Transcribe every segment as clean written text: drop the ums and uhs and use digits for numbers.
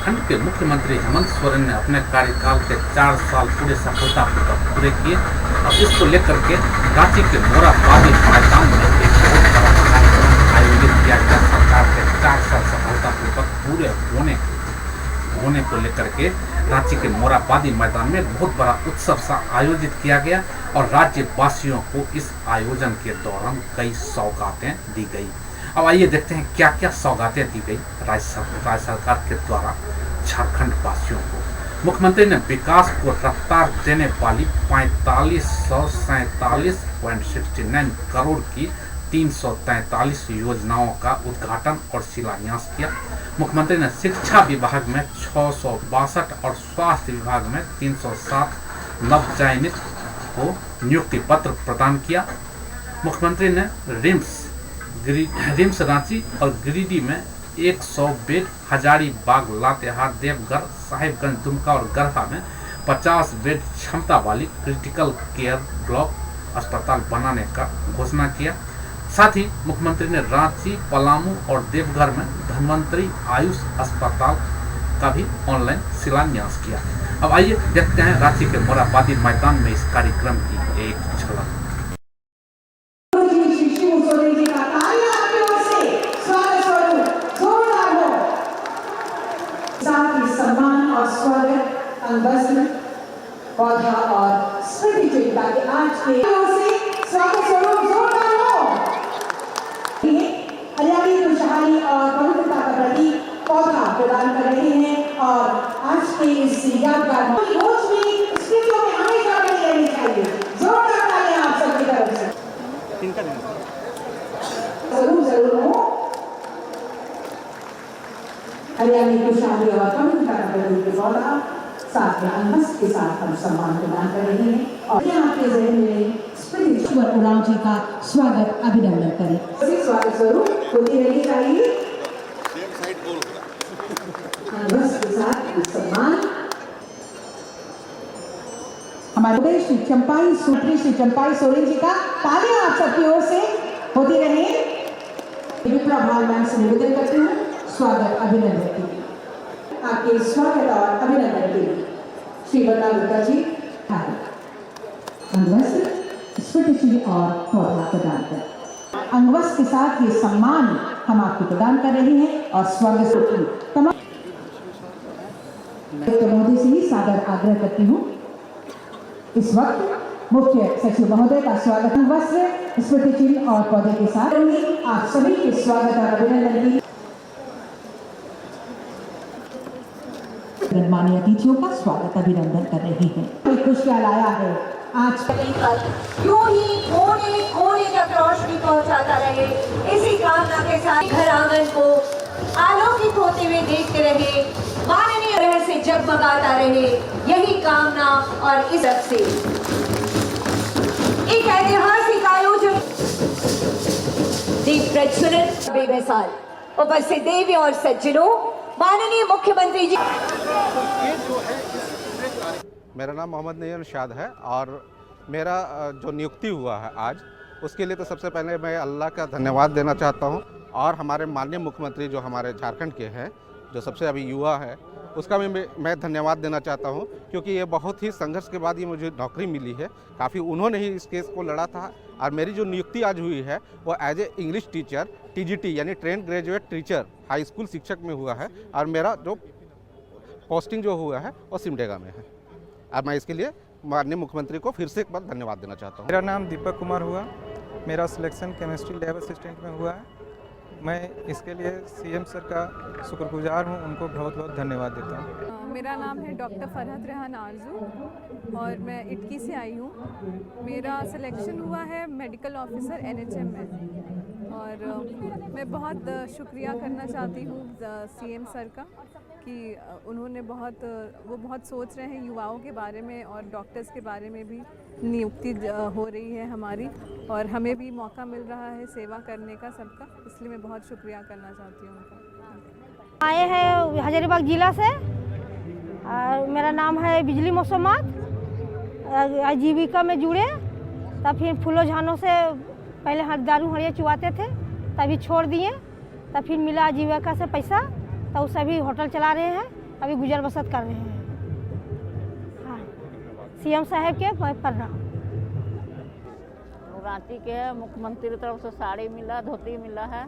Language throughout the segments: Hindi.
झारखंड के मुख्यमंत्री हेमंत सोरेन ने अपने कार्यकाल के 4 साल पूरे सफलतापूर्वक पूरे किए। अब इसको लेकर के रांची के मोरहाबादी मैदान में एक बहुत बड़ा कार्यक्रम आयोजित किया गया। सरकार के 4 साल सफलतापूर्वक पूरे होने को लेकर के रांची के मोरहाबादी मैदान में बहुत बड़ा उत्सव सा आयोजित किया गया और राज्यवासियों को इस आयोजन के दौरान कई सौगातें दी गई। अब आइए देखते हैं क्या क्या सौगातें दी गई राज्य सरकार के द्वारा झारखंड वासियों को। मुख्यमंत्री ने विकास को रफ्तार देने वाली 4547.69 करोड़ की 343 योजनाओं का उद्घाटन और शिलान्यास किया। मुख्यमंत्री ने शिक्षा विभाग में 662 और स्वास्थ्य विभाग में 307 नवचयनित को नियुक्ति पत्र प्रदान किया। मुख्यमंत्री ने रिम्स रांची और गिरिडीह में 100 बेड, हजारीबाग, लातेहार, देवघर, साहिबगंज, दुमका और गढ़वा में 50 बेड क्षमता वाली क्रिटिकल केयर ब्लॉक अस्पताल बनाने का घोषणा किया। साथ ही मुख्यमंत्री ने रांची, पलामू और देवघर में धन्वंतरी आयुष अस्पताल का भी ऑनलाइन शिलान्यास किया। अब आइए देखते हैं रांची के मोरहाबादी मैदान में इस कार्यक्रम की एक झलक। पौधा और स्मृति चिन्ह के आज के स्वागत स्वरूप जोरदार हो। हरियाली, खुशहाली और पवित्रता का प्रतीक पौधा प्रदान कर रहे हैं और आज के इस यादगार रोज भी स्मृतियों में हमेशा बनी रहनी चाहिए। जोरदार तालियां आप सबकी तरफ से। जरूर हो। हरियाली, खुशहाली और पवित्रता का प्रतीक पौधा साथ में अनबस के साथ हम सम्मान प्रदान कर रहे हैं और यहाँ के जहन में स्मृति उरांव जी का स्वागत अभिनंदन करें। स्वागत स्वरूप होती रहनी चाहिए। अनबस के साथ सम्मान हमारे श्री चंपाई सोरेन जी का तालियां आप सबकी ओर से होती रहे। विप्लव भाल मैम से निवेदन करती हूँ स्वागत अभिनंदन की आपके स्वागत और अभिनंदन के लिए श्री बन्ना गुप्ता जी अंगवस्त्र, स्मृति चिन्ह और पौधा प्रदान कर अंगवस्त्र के साथ ये सम्मान हम आपको प्रदान कर रहे हैं और स्वागत तमाम मोदी से ही सादर आग्रह करती हूँ। इस वक्त मुख्य सचिव महोदय का स्वागत अंगवस्त्र, स्मृति चिन्ह और पौधे के साथ आप सभी के स्वागत और अभिनंदन की माननीय अतिथियों का स्वागत अभिनंदन कर रही हैं। खुशहाल आया है आज यूं ही कोने कोने तक रोशनी पहुंचाता रहे। इसी कामना के साथ घर आंगन को आलोकित होते हुए देखते रहे, माननीय रहस्य से जगमगाता रहे, यही कामना और इस से एक ऐतिहासिक आयोजन दीप प्रज्वलन बेमिसाल उपस्थित देवी और सज्जनों, माननीय मुख्यमंत्री जी। मेरा नाम मोहम्मद नईम शाद है और मेरा जो नियुक्ति हुआ है आज, उसके लिए तो सबसे पहले मैं अल्लाह का धन्यवाद देना चाहता हूं और हमारे माननीय मुख्यमंत्री जो हमारे झारखंड के हैं, जो सबसे अभी युवा है, उसका भी मैं धन्यवाद देना चाहता हूं क्योंकि ये बहुत ही संघर्ष के बाद ये मुझे नौकरी मिली है। काफ़ी उन्होंने ही इस केस को लड़ा था और मेरी जो नियुक्ति आज हुई है वो as a English teacher TGT यानी trained graduate teacher high school शिक्षक में हुआ है और मेरा जो पोस्टिंग जो हुआ है वो सिमडेगा में है और मैं इसके लिए माननीय मुख्यमंत्री को फिर से एक बार धन्यवाद देना चाहता हूँ। मेरा नाम दीपक कुमार हुआ। मेरा सिलेक्शन केमिस्ट्री लैब असिस्टेंट में हुआ है। मैं इसके लिए CM सर का शुक्रगुजार हूँ, उनको बहुत बहुत धन्यवाद देता हूँ। मेरा नाम है डॉक्टर फरहत रेहान आरजू और मैं इटकी से आई हूँ। मेरा सिलेक्शन हुआ है मेडिकल ऑफिसर NHM में और मैं बहुत शुक्रिया करना चाहती हूँ CM सर का कि उन्होंने वो बहुत सोच रहे हैं युवाओं के बारे में और डॉक्टर्स के बारे में भी। नियुक्ति हो रही है हमारी और हमें भी मौका मिल रहा है सेवा करने का सबका, इसलिए मैं बहुत शुक्रिया करना चाहती हूँ उनका। आए हैं हजारीबाग जिला से और मेरा नाम है बिजली मौसमात। आजीविका में जुड़े तब फिर फूलो झानों से पहले दारू हड़िया चुवाते थे, तभी छोड़ दिए, तब फिर मिला आजीविका से पैसा, तो सभी होटल चला रहे हैं। अभी गुजर बसर कर रहे हैं। हाँ, सीएम साहब के प्रणाम। रांची के मुख्यमंत्री की तरफ से साड़ी मिला, धोती मिला है,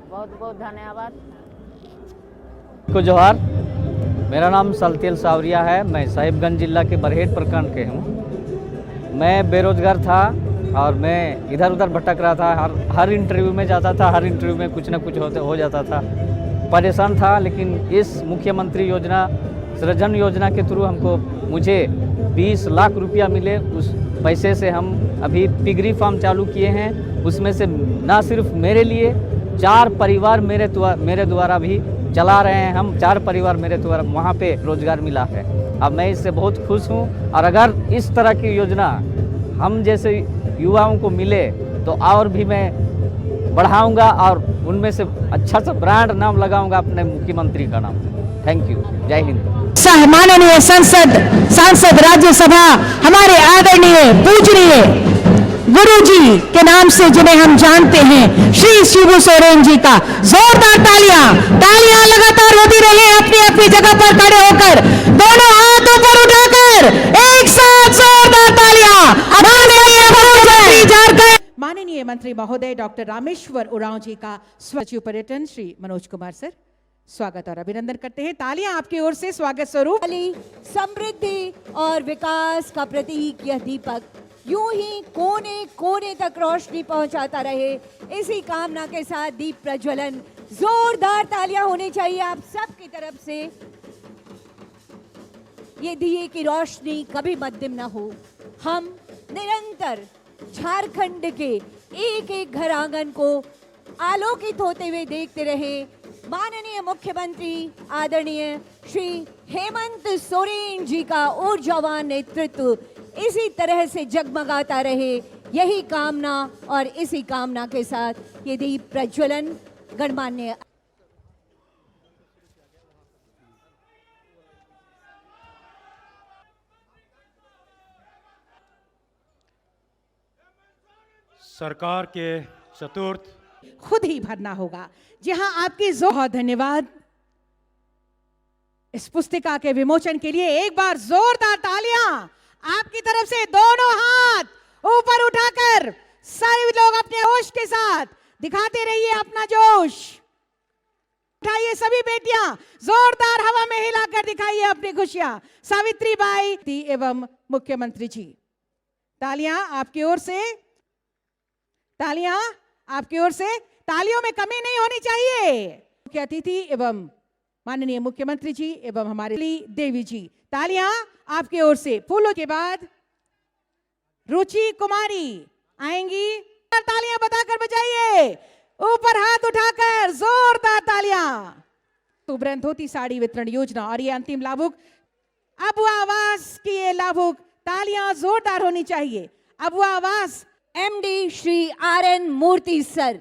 बहुत बहुत धन्यवाद। को जोहार, मेरा नाम सलतेल सावरिया है। मैं साहिबगंज जिला के बरहेट प्रखंड के हूँ। मैं बेरोजगार था और मैं इधर उधर भटक रहा था। हर इंटरव्यू में जाता था, हर इंटरव्यू में कुछ ना कुछ हो जाता था। परेशान था, लेकिन इस मुख्यमंत्री योजना सृजन योजना के थ्रू मुझे 20 लाख रुपया मिले। उस पैसे से हम अभी पिगरी फार्म चालू किए हैं। उसमें से ना सिर्फ मेरे लिए 4 परिवार मेरे द्वारा भी चला रहे हैं। हम 4 परिवार मेरे द्वारा वहाँ पे रोजगार मिला है। अब मैं इससे बहुत खुश हूँ, और अगर इस तरह की योजना हम जैसे युवाओं को मिले तो और भी मैं बढ़ाऊंगा और उनमें से अच्छा सा ब्रांड नाम लगाऊंगा अपने मुख्यमंत्री का नाम। Thank you. जय हिंद। माननीय सांसद राज्यसभा हमारे आदरणीय पूजनीय गुरुजी के नाम से जिन्हें हम जानते हैं, श्री शिबू सोरेन जी का जोरदार तालियां लगातार होती रहे। अपनी अपनी जगह पर खड़े होकर दोनों हाथ ऊपर उठाकर एक साथ जोरदार तालियां। माननीय मंत्री महोदय डॉक्टर रामेश्वर उरांव जी का सचिव पर्यटन श्री मनोज कुमार सर स्वागत और अभिनंदन करते हैं। तालियां आपकी ओर से स्वागत स्वरूप। समृद्धि और विकास का प्रतीक यह दीपक यूं ही कोने कोने तक रोशनी पहुंचाता रहे, इसी कामना के साथ दीप प्रज्वलन। जोरदार तालियां होनी चाहिए आप सब की तरफ से। ये दिए की रोशनी कभी मद्दिम ना हो। हम निरंतर झारखंड के एक एक घर आंगन को आलोकित होते हुए देखते रहे। माननीय मुख्यमंत्री आदरणीय श्री हेमंत सोरेन जी का ऊर्जावान नेतृत्व इसी तरह से जगमगाता रहे, यही कामना, और इसी कामना के साथ ये दीप प्रज्वलन गणमान्य। सरकार के चतुर्थ खुद ही भरना होगा। जहां आपकी बहुत धन्यवाद। इस पुस्तिका के विमोचन के लिए एक बार जोरदार तालियां आपकी तरफ से। दोनों हाथ ऊपर उठाकर सारे लोग अपने होश के साथ दिखाते रहिए अपना जोश। उठाइए सभी बेटियां, जोरदार हवा में हिलाकर दिखाइए अपनी खुशियां। सावित्री बाई एवं मुख्यमंत्री जी, तालियां आपकी ओर से, तालियां आपकी ओर से। तालियों में कमी नहीं होनी चाहिए। मुख्य अतिथि एवं माननीय मुख्यमंत्री जी एवं हमारे देवी जी, तालियां आपकी ओर से। फूलों के बाद रुचि कुमारी आएंगी। तालियां बताकर बजाइए, ऊपर हाथ उठाकर जोरदार तालियां। सुब्रत धोती साड़ी वितरण योजना और ये अंतिम लाभुक अबुआ आवास की ये लाभुक, तालियां जोरदार होनी चाहिए। अबुआ आवास एमडी श्री आरएन मूर्ति सर,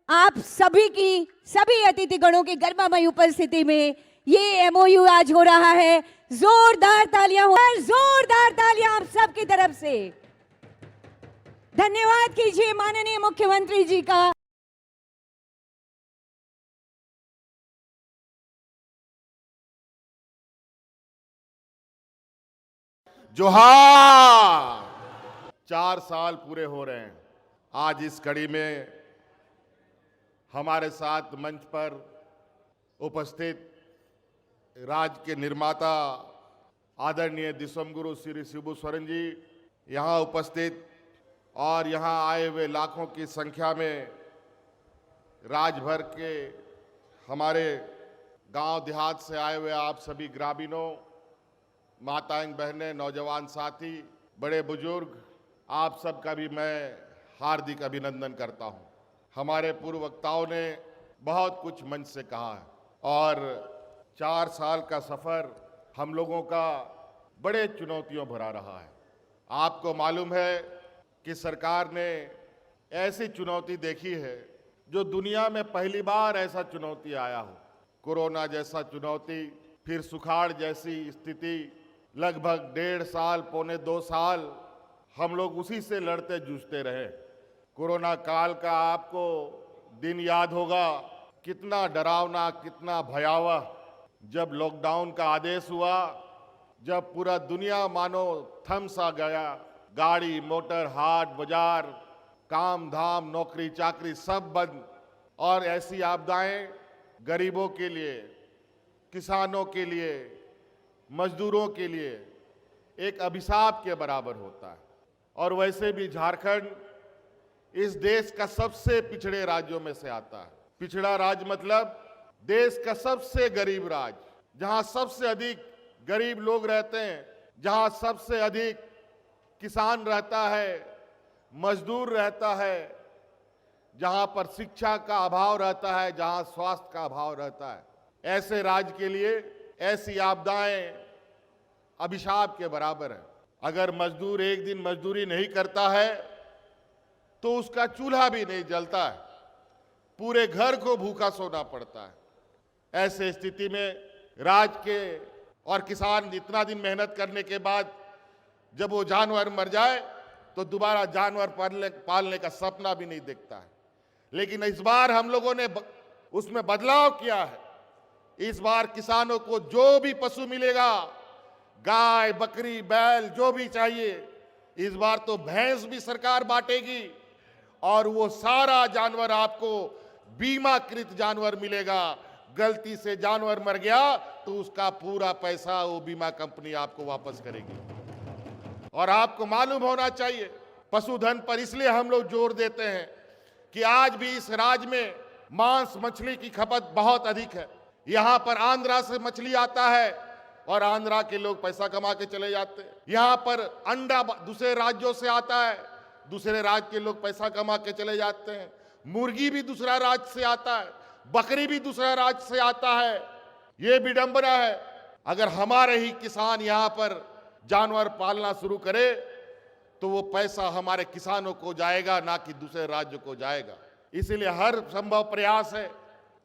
आप सभी की, सभी अतिथिगणों की गर्मामय उपस्थिति में ये एमओयू आज हो रहा है। जोरदार तालियां, जोरदार तालियां आप सबकी तरफ से। धन्यवाद कीजिए माननीय मुख्यमंत्री जी का। जोहार। 4 साल पूरे हो रहे हैं। आज इस कड़ी में हमारे साथ मंच पर उपस्थित राज्य के निर्माता आदरणीय दिसंगुरु श्री शिबू सोरेन जी यहाँ उपस्थित, और यहाँ आए हुए लाखों की संख्या में राज्य भर के हमारे गांव देहात से आए हुए आप सभी ग्रामीणों, माताएं, बहनें, नौजवान साथी, बड़े बुजुर्ग, आप सबका भी मैं हार्दिक अभिनंदन करता हूं। हमारे पूर्व वक्ताओं ने बहुत कुछ मंच से कहा है, और 4 साल का सफ़र हम लोगों का बड़े चुनौतियों भरा रहा है। आपको मालूम है कि सरकार ने ऐसी चुनौती देखी है जो दुनिया में पहली बार ऐसा चुनौती आया हो। कोरोना जैसा चुनौती, फिर सुखाड़ जैसी स्थिति, लगभग 1.5 साल, पौने 2 साल हम लोग उसी से लड़ते जूझते रहे। कोरोना काल का आपको दिन याद होगा, कितना डरावना, कितना भयावह जब लॉकडाउन का आदेश हुआ, जब पूरा दुनिया मानो थम सा गया, गाड़ी मोटर हाट बाजार काम धाम नौकरी चाकरी सब बंद, और ऐसी आपदाएं गरीबों के लिए, किसानों के लिए, मजदूरों के लिए एक अभिशाप के बराबर होता है। और वैसे भी झारखंड इस देश का सबसे पिछड़े राज्यों में से आता है। पिछड़ा राज्य मतलब देश का सबसे गरीब राज्य, जहां सबसे अधिक गरीब लोग रहते हैं, जहां सबसे अधिक किसान रहता है, मजदूर रहता है, जहां पर शिक्षा का अभाव रहता है, जहां स्वास्थ्य का अभाव रहता है। ऐसे राज्य के लिए ऐसी आपदाएं अभिशाप के बराबर है। अगर मजदूर एक दिन मजदूरी नहीं करता है तो उसका चूल्हा भी नहीं जलता है, पूरे घर को भूखा सोना पड़ता है। ऐसे स्थिति में राज्य के और किसान इतना दिन मेहनत करने के बाद जब वो जानवर मर जाए तो दोबारा जानवर पालने का सपना भी नहीं देखता है। लेकिन इस बार हम लोगों ने उसमें बदलाव किया है। इस बार किसानों को जो भी पशु मिलेगा, गाय बकरी बैल जो भी चाहिए, इस बार तो भैंस भी सरकार बांटेगी और वो सारा जानवर आपको बीमाकृत जानवर मिलेगा। गलती से जानवर मर गया तो उसका पूरा पैसा वो बीमा कंपनी आपको वापस करेगी। और आपको मालूम होना चाहिए, पशुधन पर इसलिए हम लोग जोर देते हैं कि आज भी इस राज्य में मांस मछली की खपत बहुत अधिक है। यहां पर आंध्रा से मछली आता है और आंध्रा के लोग पैसा कमा के चले जाते हैं। यहां पर अंडा दूसरे राज्यों से आता है, दूसरे राज्य के लोग पैसा कमा के चले जाते हैं। मुर्गी भी दूसरा राज्य से आता है, बकरी भी दूसरा राज्य से आता है। ये विडंबना है। अगर हमारे ही किसान यहां पर जानवर पालना शुरू करे तो वो पैसा हमारे किसानों को जाएगा, ना कि दूसरे राज्य को जाएगा। इसीलिए हर संभव प्रयास है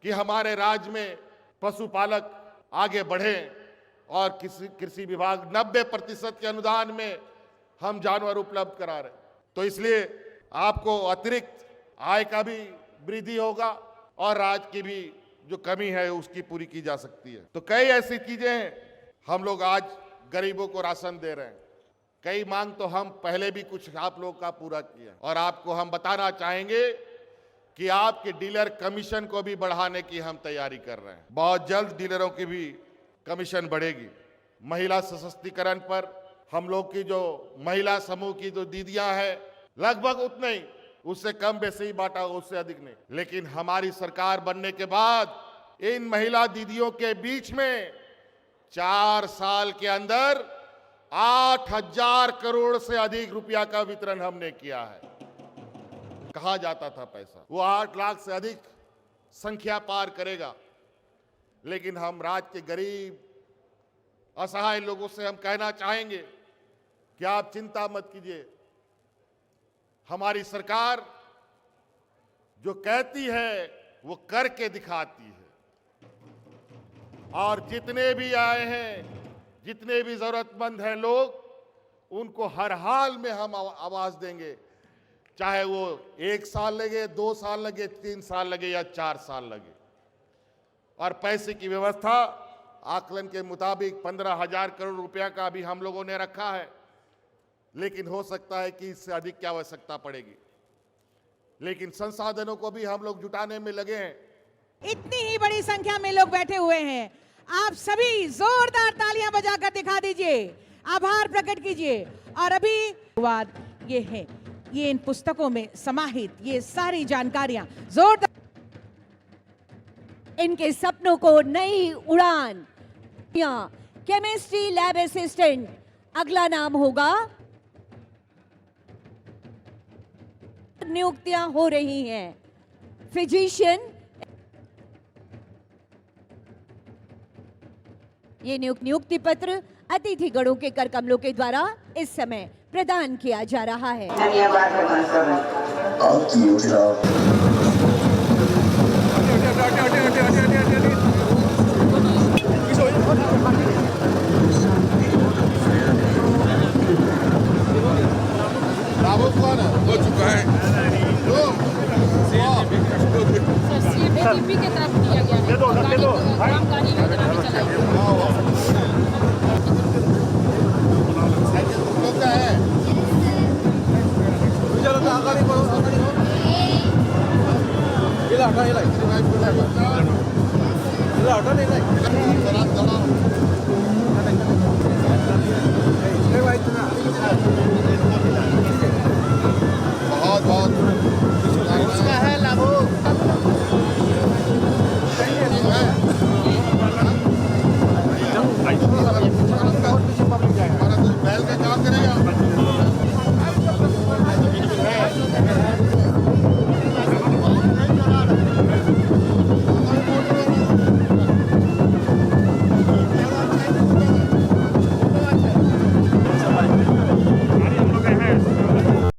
कि हमारे राज्य में पशुपालक आगे बढ़ें और कृषि विभाग 90% के अनुदान में हम जानवर उपलब्ध करा रहे। तो इसलिए आपको अतिरिक्त आय का भी वृद्धि होगा और राज्य की भी जो कमी है उसकी पूरी की जा सकती है। तो कई ऐसी चीजें हैं। हम लोग आज गरीबों को राशन दे रहे हैं। कई मांग तो हम पहले भी कुछ आप लोग का पूरा किया, और आपको हम बताना चाहेंगे कि आपके डीलर कमीशन को भी बढ़ाने की हम तैयारी कर रहे हैं। बहुत जल्द डीलरों की भी कमीशन बढ़ेगी। महिला सशक्तिकरण पर हम लोग की जो महिला समूह की जो दीदियां हैं, लगभग उतना ही, उससे कम बेसी ही बांटा, उससे अधिक नहीं। लेकिन हमारी सरकार बनने के बाद इन महिला दीदियों के बीच में 4 साल के अंदर 8,000 करोड़ से अधिक रुपया का वितरण हमने किया है। कहा जाता था पैसा वो 8 लाख से अधिक संख्या पार करेगा, लेकिन हम राज्य के गरीब असहाय लोगों से हम कहना चाहेंगे कि आप चिंता मत कीजिए। हमारी सरकार जो कहती है वो करके दिखाती है। और जितने भी आए हैं, जितने भी जरूरतमंद हैं लोग, उनको हर हाल में हम आवाज देंगे, चाहे वो 1 साल लगे, 2 साल लगे, 3 साल लगे या 4 साल लगे। और पैसे की व्यवस्था आकलन के मुताबिक 15,000 करोड़ रुपया का भी हम लोगों ने रखा है, लेकिन हो सकता है कि इससे अधिक की आवश्यकता पड़ेगी। लेकिन संसाधनों को भी हम लोग जुटाने में लगे हैं। इतनी ही बड़ी संख्या में लोग बैठे हुए हैं। आप सभी जोरदार तालियां बजाकर दिखा दीजिए, आभार प्रकट कीजिए। और अभी बात ये है, ये इन पुस्तकों में समाहित ये सारी जानकारियां जोरदार, इनके सपनों को नई उड़ान। केमिस्ट्री लैब असिस्टेंट अगला नाम होगा। नियुक्तियां हो रही हैं। फिजिशियन, ये नियुक्ति पत्र अतिथि गणों के कर कमलों के द्वारा इस समय प्रदान किया जा रहा है। हो चुका है। के तरफ किया गया है। Ini